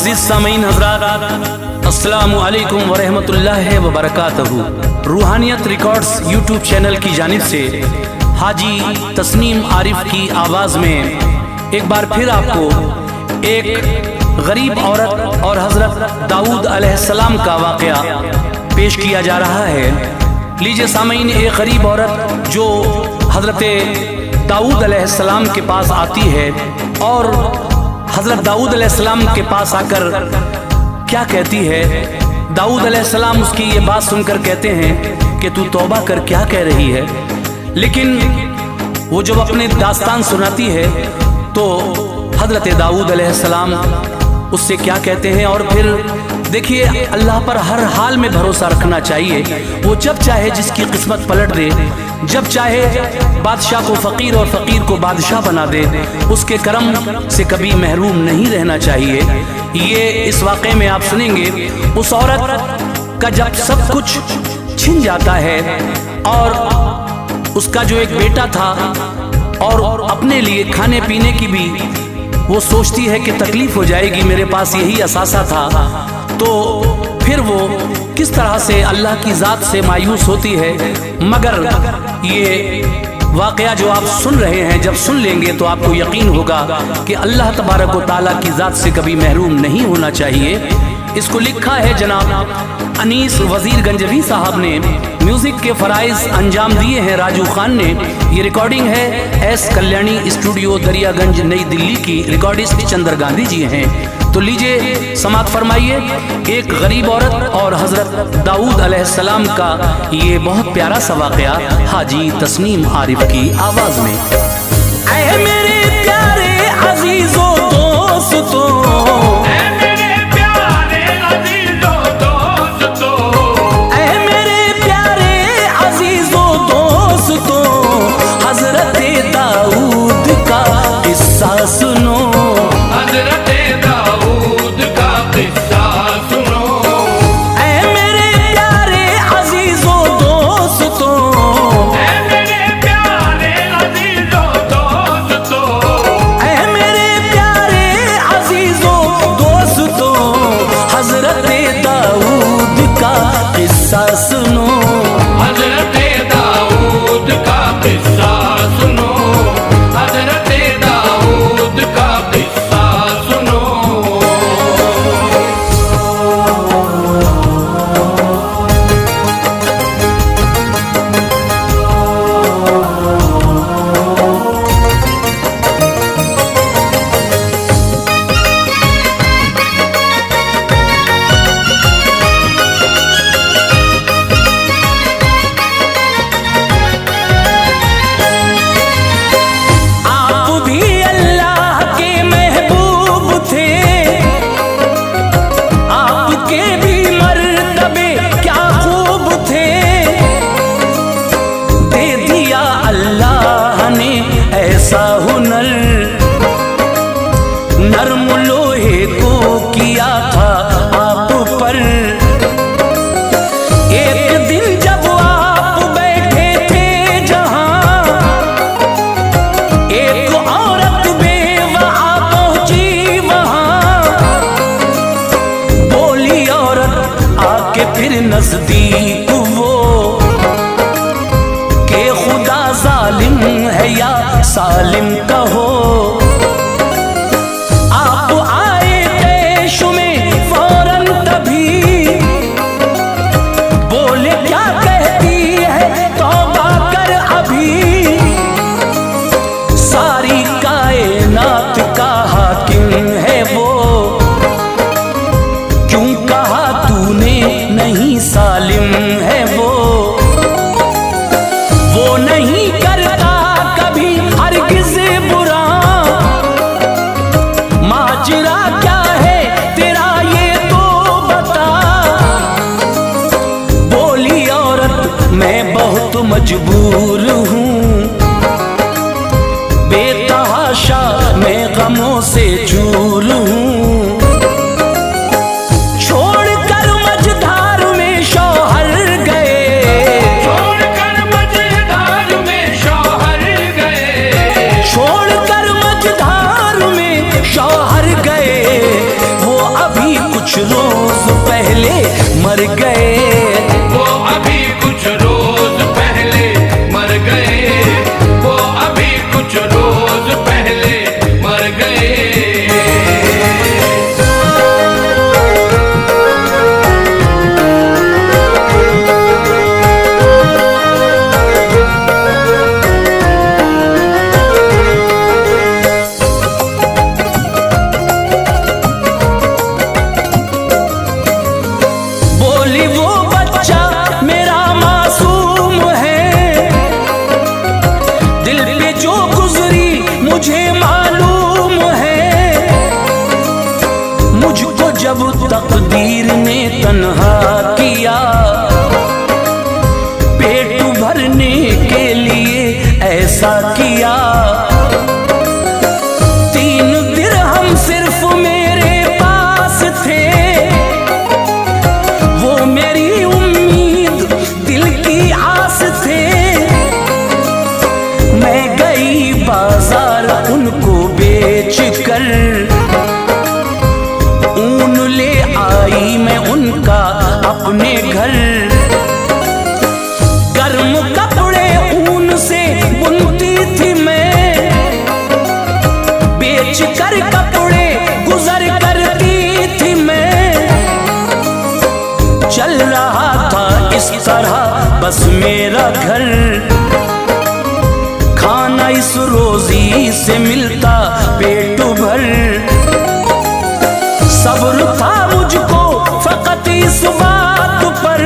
मुअज़्ज़िज़ सामीन हज़रात, अस्सलामु अलैकुम व रहमतुल्लाहि व बरकातहू। रूहानियत रिकॉर्ड्स यूट्यूब चैनल की जानिब से हाजी तस्नीम आरिफ की आवाज़ में एक बार फिर आपको एक गरीब औरत और हज़रत दाऊद अलैहिस्सलाम का वाक़या पेश किया जा रहा है। लीजिए सामीन, एक गरीब औरत जो हज़रत दाऊद अलैहिस्सलाम के पास आती है और हज़रत दाऊद अलैहिस्सलाम के पास आकर क्या कहती है। दाऊद अलैहिस्सलाम उसकी ये बात सुनकर कहते हैं कि तू तौबा कर, क्या कह रही है। लेकिन वो जब अपने दास्तान सुनाती है तो हज़रत दाऊद अलैहिस्सलाम उससे क्या कहते हैं। और फिर देखिए, अल्लाह पर हर हाल में भरोसा रखना चाहिए। वो जब चाहे जिसकी किस्मत पलट दे, जब चाहे बादशाह को फ़कीर और फ़कीर को बादशाह बना दे, उसके करम से कभी महरूम नहीं रहना चाहिए। ये इस वाक़े में आप सुनेंगे उस औरत का जब सब कुछ छिन जाता है और उसका जो एक बेटा था और अपने लिए खाने पीने की भी वो सोचती है कि तकलीफ हो जाएगी, मेरे पास यही असासा था, तो फिर वो किस तरह से अल्लाह की ज़ात से मायूस होती है। मगर ये वाक़या जो आप सुन रहे हैं, जब सुन लेंगे तो आपको यकीन होगा कि अल्लाह तबारक व तआला की ज़ात से कभी महरूम नहीं होना चाहिए। इसको लिखा है जनाब अनीस वज़ीर गंजवी साहब ने, म्यूज़िक के फ़राइज़ अंजाम दिए हैं राजू खान ने। ये रिकॉर्डिंग है एस कल्याणी स्टूडियो दरियागंज नई दिल्ली की, रिकॉर्डिस्ट चंद्र गांधी जी हैं। तो लीजिए समात फरमाइए एक गरीब औरत और हज़रत दाऊद अलैहिस्सलाम का ये बहुत प्यारा सा वाक़या हाजी तस्नीम आरिफ की आवाज़ में। ऐ मेरे प्यारे अज़ीज़ों दोस्तों, सुनो हज़रत दाऊद का किस्सा सुनो। ऐ मेरे प्यारे अज़ीज़ों दोस्तों, ऐ मेरे प्यारे अज़ीज़ों दोस्तों, ऐ मेरे प्यारे अज़ीज़ों दोस्तों, हज़रत दाऊद का किस्सा सुनो, हज़रत दाऊद का किस्सा सुनो, हज़रत नर्म लोहे को किया था आप पर। एक दिन जब आप बैठे थे जहां, एक औरत बेवफा पहुंची वहां। बोली औरत आके फिर नजदीक वो के खुदा जालिम है या सालिम कहो। मजबूर हूँ बेतहाशा मैं गमों से चूर हूँ। छोड़कर मझधार में शौहर गए, छोड़कर मझधार में शौहर गए, छोड़कर मझधार में शौहर गए। वो अब किया, पेट भरने के लिए ऐसा किया। 3 दिरहम सिर्फ मेरे पास थे, वो मेरी उम्मीद दिल की आस थे। मैं गई बाजार उनको बेच कर, ऊन ले आई मैं उनका अपने घर। गर्म कपड़े ऊन से बुनती थी मैं, बेच कर कपड़े गुजर करती थी मैं। चल रहा था इस तरह बस मेरा घर, खाना इस रोजी से मिलता पेट भर। सब्र था मुझको फकत इस बात पर,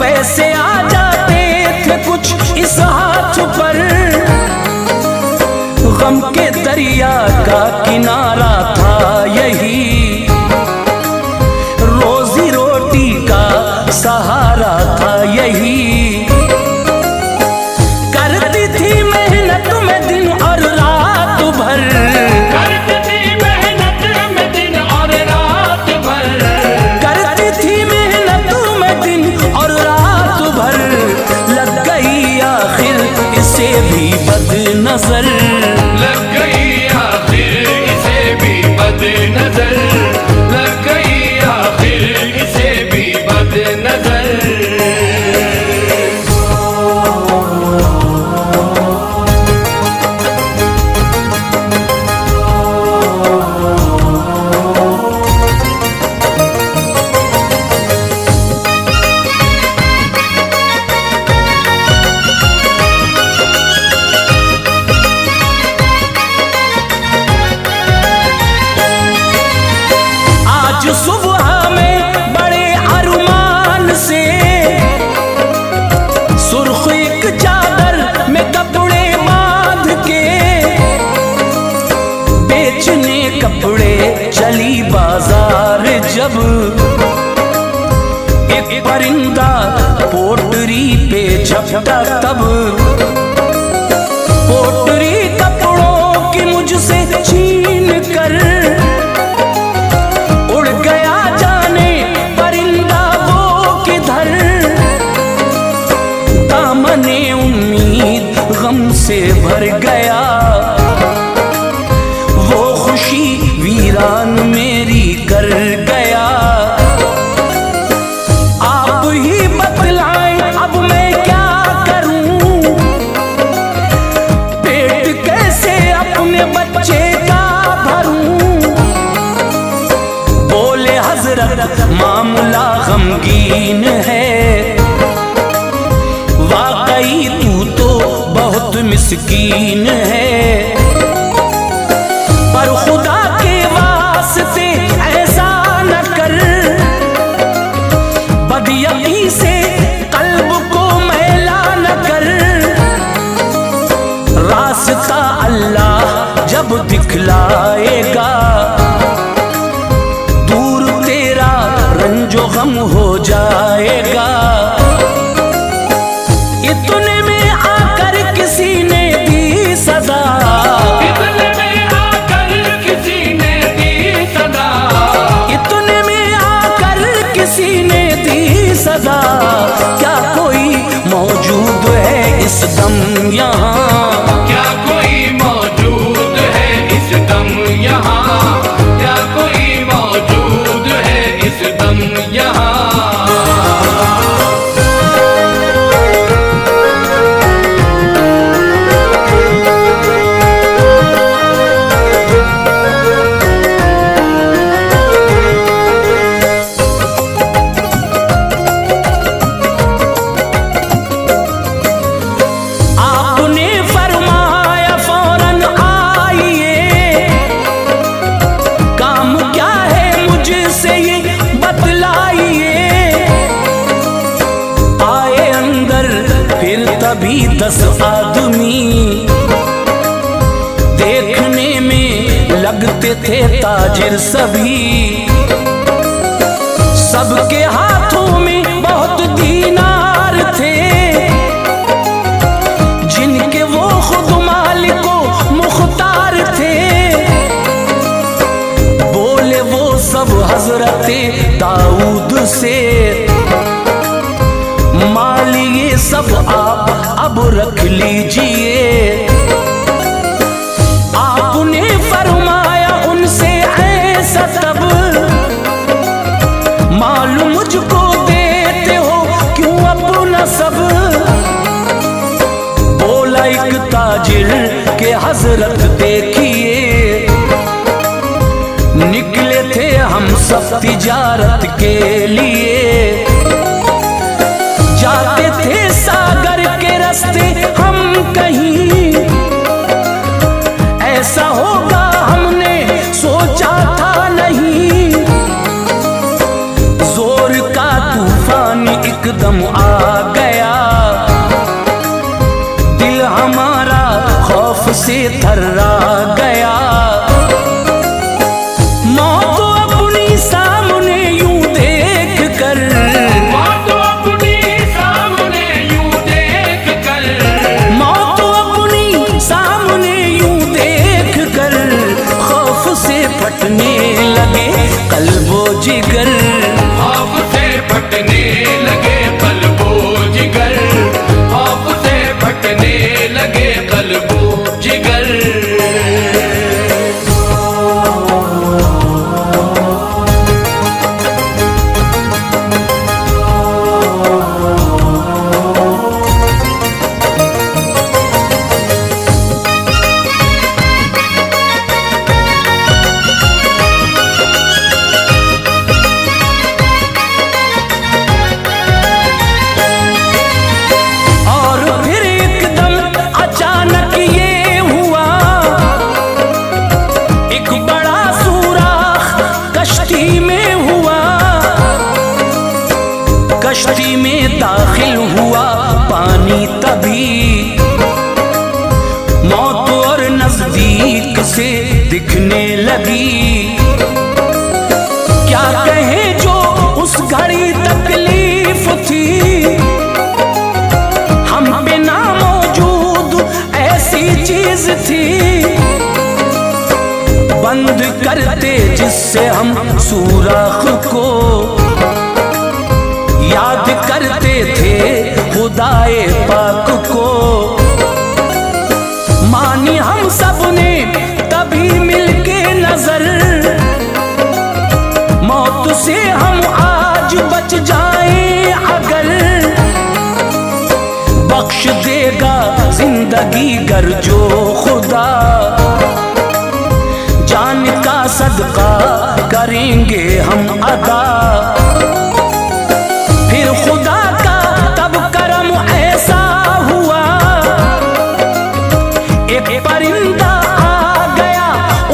पैसे आ जाते थे कुछ इस हाथ पर। गम के दरिया का किनारा था यही, रोजी रोटी का सहारा था यही। करती थी मेहनत में दिन और रात भर, करती थी मेहनत में दिन और रात भर, करती थी मेहनत में दिन और रात भर। लग गई आखिर इसे भी बदनजर, लग गई आखिर इसे भी बदनजर, लग गई आखिर इसे भी बदनजर। आज सुबह में बड़े अरमान से, सुर्ख एक चादर में कपड़े बांध के, बेचने कपड़े चली बाजार जब। एक परिंदा पोटरी पे झपटा तब, पोटरी कपड़ों की मुझसे छीन कर उड़ गया जाने परिंदा वो किधर। दामने उम्मीद गम से भर गया, वो खुशी वीरान मेरी कर गया। आप ही बतलाएं अब मैं क्या करूं, पेट कैसे अपने बच्चे का भरूं। बोले हजरत मामला गमगीन है, वाकई तू तो बहुत मिस्कीन है। पर खुदा के वास्ते ऐसा न कर, बदयकी से कल्ब को मैला न कर। रास्ता अल्लाह जब दिखलाएगा, दूर तेरा रंजो गम हो जाएगा। इतने में आकर किसी ने दी सदा, इतने में आकर किसी ने दी सदा, इतने में आकर किसी ने दी सदा। क्या कोई मौजूद है इस दम यहाँ, क्या कोई मौजूद है इस दम यहाँ, क्या कोई मौजूद है इस दम यहाँ। आपने फरमाया फौरन आइए, काम क्या है मुझसे ये बतलाइए। आए अंदर फिर तभी 10 आदमी, देखने में लगते थे ताजिर सभी। सब सबके हाथों में बहुत दीनार थे, जिनके वो खुद मालिको मुख्तार थे। बोले वो सब हजरते दाऊद से, माल ये सब आप अब रख लीजिए। आपने फरमाया उनसे ऐसा तब, मालूम मुझको देते हो क्यों अपना सब। बोला एक ताजिर के हजरत देखिए, निकले थे हम सब तिजारत के लिए। जाते थे सागर के रास्ते हम कहीं, ऐसा होगा हमने सोचा था नहीं। जोर का तूफान एकदम आ गया, दिल हमारा खौफ से थर्रा गया। मौत अपनी सामने यूं देख कर, मौत अपनी सामने यूं देख कर, मौत अपनी सामने यूं देख कर, खौफ से फटने लगे कल्बो जिगर। खौफ से फटने लगे कल्बो जिगर, खौफ से फटने लगे कल्बो जिगर। और फिर एकदम अचानक ये हुआ, एक बड़ा सुराख कश्ती में हुआ। कश्ती में दाखिल हुआ पानी तभी, मौत और नजदीक से दिखने लगी। क्या कहे जो उस घड़ी तकलीफ थी, हम पे ना मौजूद ऐसी चीज थी। बंद करते जिससे हम सुराख को, याद करते थे खुदाए पाक को। मानी हम सब ने तभी मिलके नजर, मौत से हम आज बच जाएं अगर। बख्श देगा जिंदगी गर जो खुदा, जान का सदका करेंगे हम अदा। फिर खुदा का तब करम ऐसा हुआ, एक परिंदा आ गया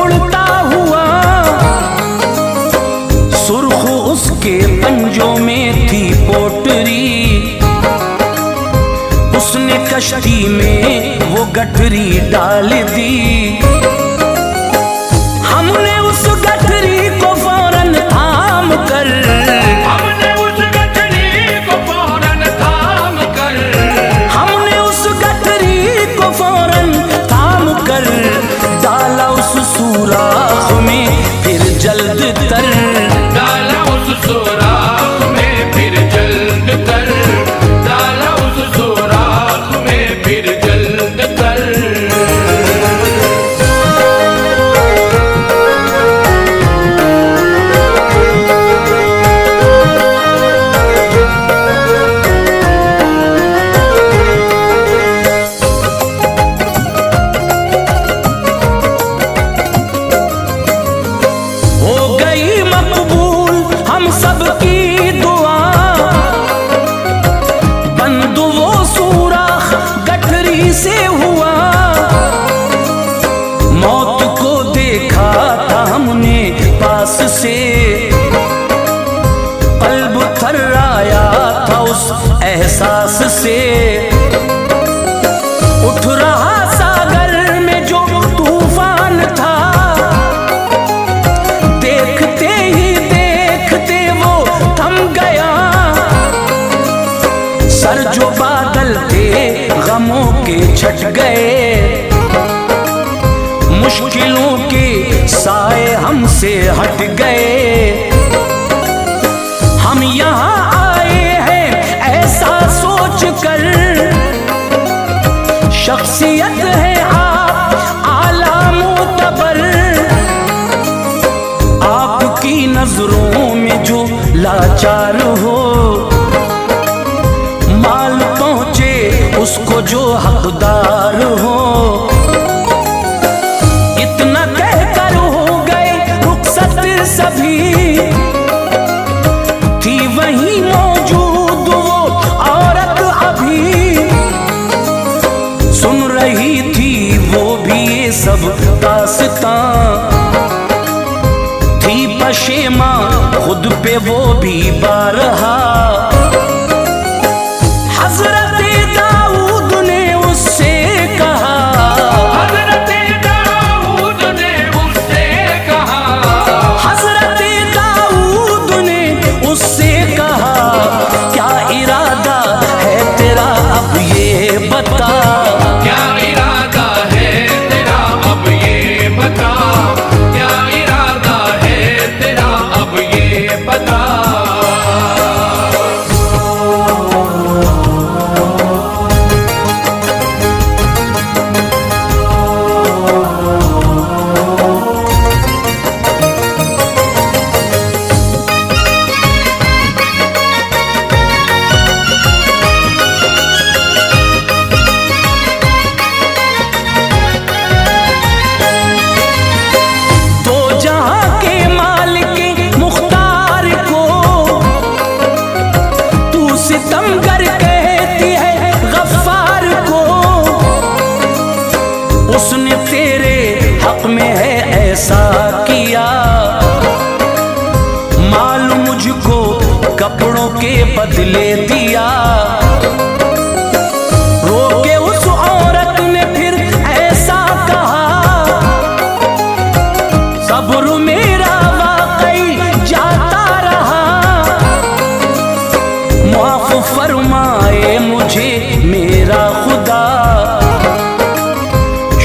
उड़ता हुआ। सुर्ख उसके पंजों में थी पोटरी, उसने कश्ती में वो गठरी डाल दी। हमने उस गठरी को फौरन थाम कर, हमने उस गठरी को फौरन थाम कर, हमने उस गठरी को फौरन थाम कर, डाला उस सुराख में फिर जल्द तर। डाला उस सुराख में फिर जल्द कर, डाला उस सुराख में फिर जल्द कर। हो गई मकबूल हम सबकी दुआ, बंद वो सुराख गठरी से हुआ। मौत को देखा था हमने पास से, कल्ब थर्राया था उस एहसास से। उठ रहा सागर में जो तूफान था, देखते ही देखते वो थम झट गए, मुश्किलों के साए हमसे हट गए। हम यहाँ आए हैं ऐसा सोच कर, शख्सियत है आप आला मोतबर। आपकी नजरों में जो लाचार हो, माल पहुंचे उसको जो हकदार हो। इतना कहकर हो गए रुखसत सभी, थी वहीं मौजूद वो औरत अभी। सुन रही थी वो भी ये सब दास्तां, थी पशेमा खुद पे वो भी बारहा। हजरत दाऊद ने उससे कहा, हजरत दाऊद ने उससे कहा, हजरत दाऊद ने उससे कहा, क्या इरादा है तेरा अब ये बता। क्या इरादा है तेरा अब ये बता, क्या इरादा है तेरा अब ये बता। दो जहां के मालिक मुख्तार को तू सितमगर कहती है गफ्फार को। उसने तेरे हक में है ऐसा किया, माल मुझको कपड़ों के बदले दिया। रोके उस औरत ने फिर ऐसा कहा, सब्र मेरा वाकई जाता रहा। माफ फरमाए मुझे मेरा खुदा,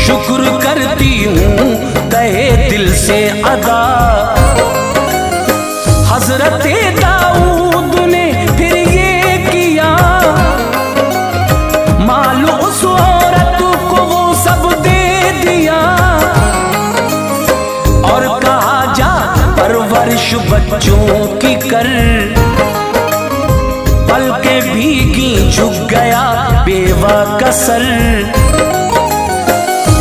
शुक्र करती हूँ कहे दिल से अदा। हजरत दाऊद ने फिर ये किया, मालूम उस औरत को वो सब दे दिया। और कहा जा परवरिश बच्चों की कर, पलके भीगी झुक गया बेवा का सर।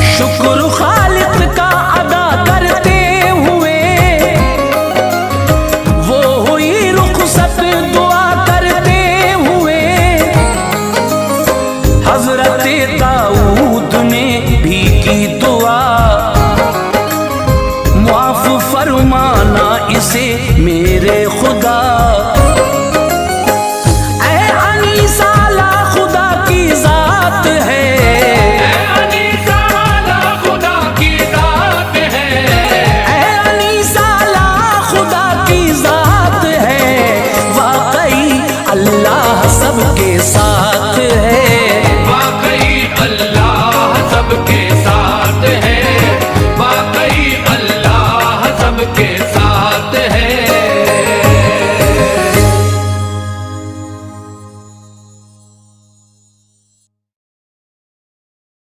शुक्र खालिक का अदा करते हुए वो हुई रुखसत दुआ करते हुए। हजरत दाऊद ने भी की दुआ, माफ फरमाना इसे मेरे खुदा। ऐ अनीसा ला खुदा की जात है, ऐ अनीसा ला खुदा की जात है, ऐ अनीसा ला खुदा की जात है। वाकई अल्लाह सबके साथ